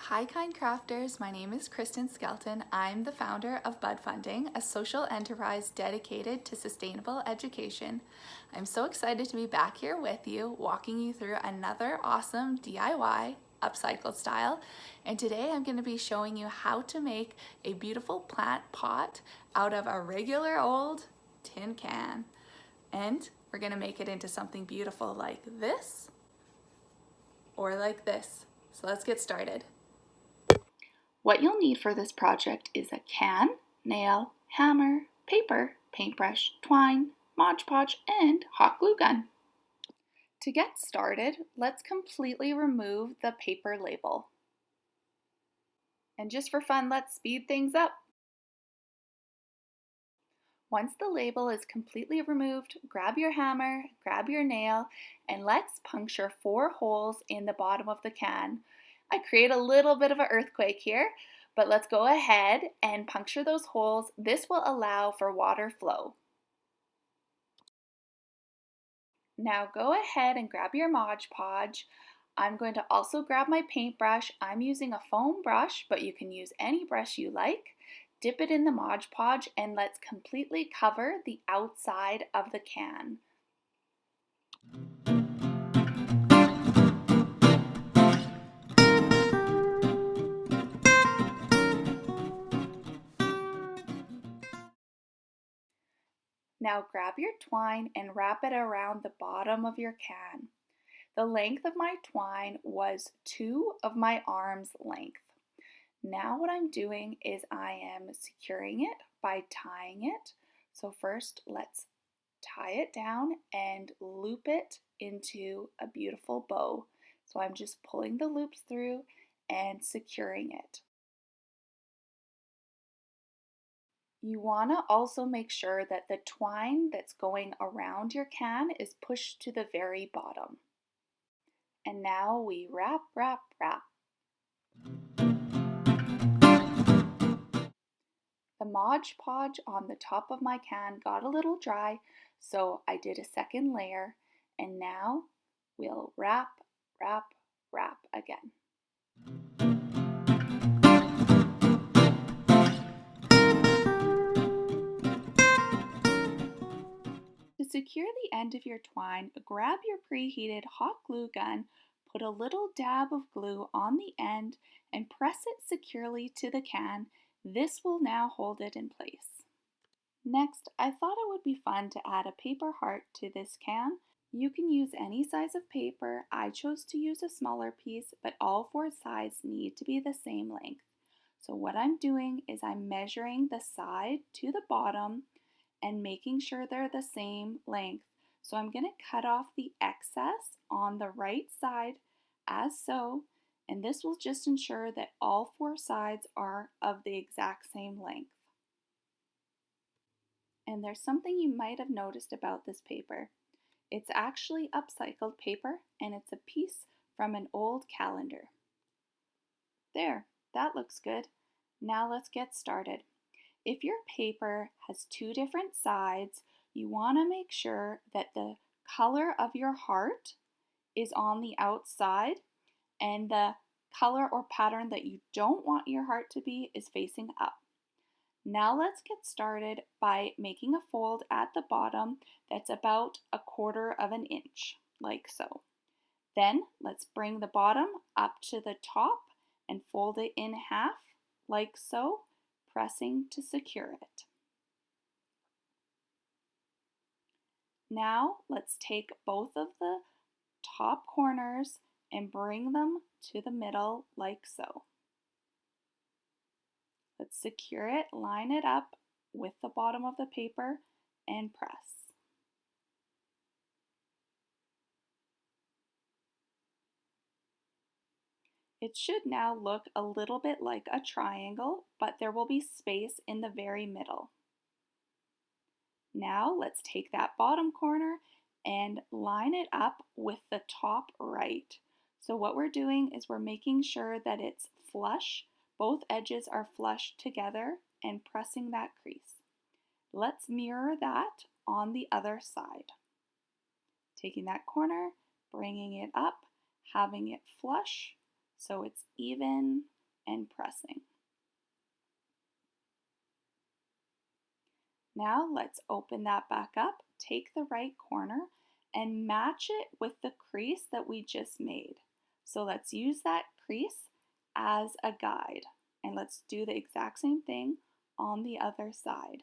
Hi Kind Crafters, my name is Kristin Skelton. I'm the founder of Bud Funding, a social enterprise dedicated to sustainable education. I'm so excited to be back here with you, walking you through another awesome DIY, upcycled style. And today I'm going to be showing you how to make a beautiful plant pot out of a regular old tin can. And we're going to make it into something beautiful like this or like this. So let's get started. What you'll need for this project is a can, nail, hammer, paper, paintbrush, twine, Mod Podge, and hot glue gun. To get started, let's completely remove the paper label. And just for fun, let's speed things up. Once the label is completely removed, grab your hammer, grab your nail, and let's puncture 4 holes in the bottom of the can. I create a little bit of an earthquake here, but let's go ahead and puncture those holes. This will allow for water flow. Now go ahead and grab your Mod Podge. I'm going to also grab my paintbrush. I'm using a foam brush, but you can use any brush you like. Dip it in the Mod Podge and let's completely cover the outside of the can. Now grab your twine and wrap it around the bottom of your can. The length of my twine was 2 of my arm's length. Now what I'm doing is I am securing it by tying it. So first let's tie it down and loop it into a beautiful bow. So I'm just pulling the loops through and securing it. You want to also make sure that the twine that's going around your can is pushed to the very bottom. And now we wrap, wrap, wrap. The Mod Podge on the top of my can got a little dry, so I did a second layer, and now we'll wrap, wrap, wrap again. To secure the end of your twine, grab your preheated hot glue gun, put a little dab of glue on the end, and press it securely to the can. This will now hold it in place. Next, I thought it would be fun to add a paper heart to this can. You can use any size of paper. I chose to use a smaller piece, but all 4 sides need to be the same length. So what I'm doing is I'm measuring the side to the bottom and making sure they're the same length. So I'm going to cut off the excess on the right side as so, and this will just ensure that all 4 sides are of the exact same length. And there's something you might have noticed about this paper. It's actually upcycled paper, and it's a piece from an old calendar. There, that looks good. Now let's get started. If your paper has 2 different sides, you want to make sure that the color of your heart is on the outside and the color or pattern that you don't want your heart to be is facing up. Now let's get started by making a fold at the bottom that's about 1/4 of an inch, like so. Then let's bring the bottom up to the top and fold it in half, like so, pressing to secure it. Now let's take both of the top corners and bring them to the middle, like so. Let's secure it, line it up with the bottom of the paper, and press. It should now look a little bit like a triangle, but there will be space in the very middle. Now let's take that bottom corner and line it up with the top right. So what we're doing is we're making sure that it's flush. Both edges are flush together and pressing that crease. Let's mirror that on the other side. Taking that corner, bringing it up, having it flush so it's even, and pressing. Now let's open that back up, take the right corner and match it with the crease that we just made. So let's use that crease as a guide, and let's do the exact same thing on the other side.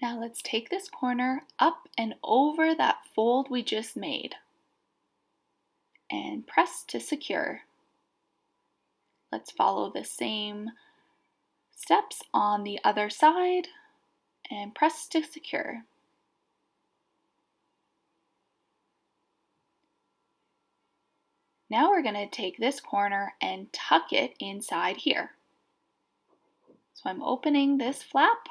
Now let's take this corner up and over that fold we just made and press to secure. Let's follow the same steps on the other side and press to secure. Now we're going to take this corner and tuck it inside here. So I'm opening this flap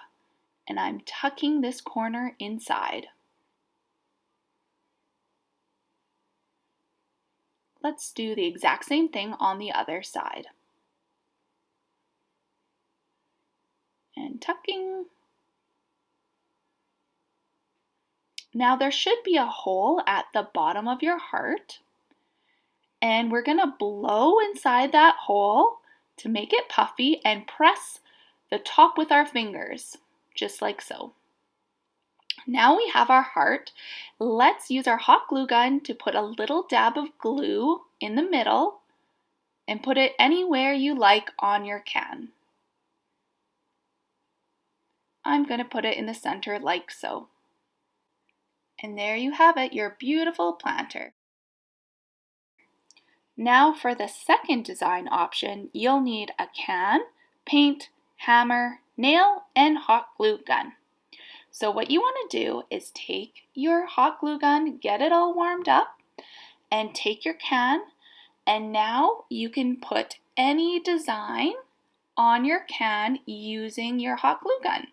and I'm tucking this corner inside. Let's do the exact same thing on the other side. And tucking. Now there should be a hole at the bottom of your heart, and we're going to blow inside that hole to make it puffy and press the top with our fingers, just like so. Now we have our heart. Let's use our hot glue gun to put a little dab of glue in the middle and put it anywhere you like on your can. I'm going to put it in the center like so. And there you have it, your beautiful planter. Now for the second design option, you'll need a can, paint, hammer, nail, and hot glue gun. So what you want to do is take your hot glue gun, get it all warmed up, and take your can, and now you can put any design on your can using your hot glue gun.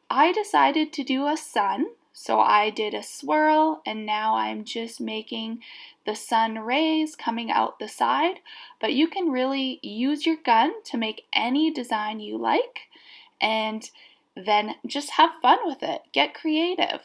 I decided to do a sun, so I did a swirl, and now I'm just making the sun rays coming out the side, but you can really use your gun to make any design you like, and then just have fun with it. Get creative.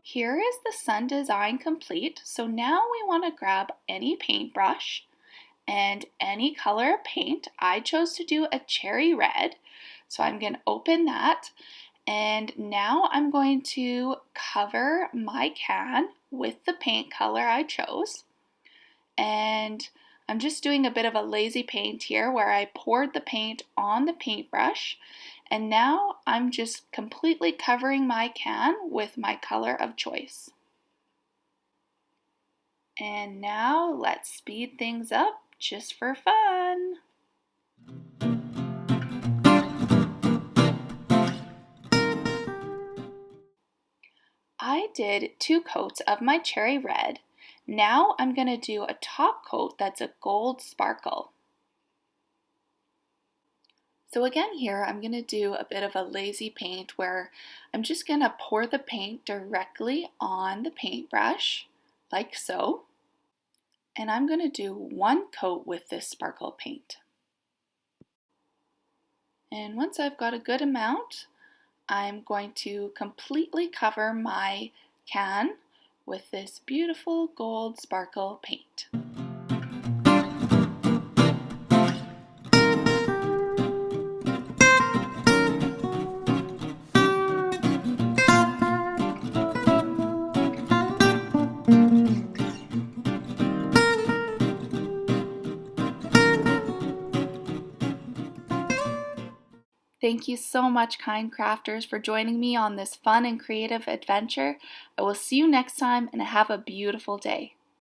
Here is the sun design complete. So now we want to grab any paintbrush and any color of paint. I chose to do a cherry red, so I'm going to open that, and now I'm going to cover my can with the paint color I chose. And I'm just doing a bit of a lazy paint here where I poured the paint on the paintbrush, and now I'm just completely covering my can with my color of choice. And now let's speed things up just for fun. I did 2 coats of my cherry red. Now I'm going to do a top coat that's a gold sparkle. So again here, I'm going to do a bit of a lazy paint where I'm just going to pour the paint directly on the paintbrush, like so. And I'm going to do 1 coat with this sparkle paint. And once I've got a good amount, I'm going to completely cover my can with this beautiful gold sparkle paint. Thank you so much, Kind Crafters, for joining me on this fun and creative adventure. I will see you next time, and have a beautiful day.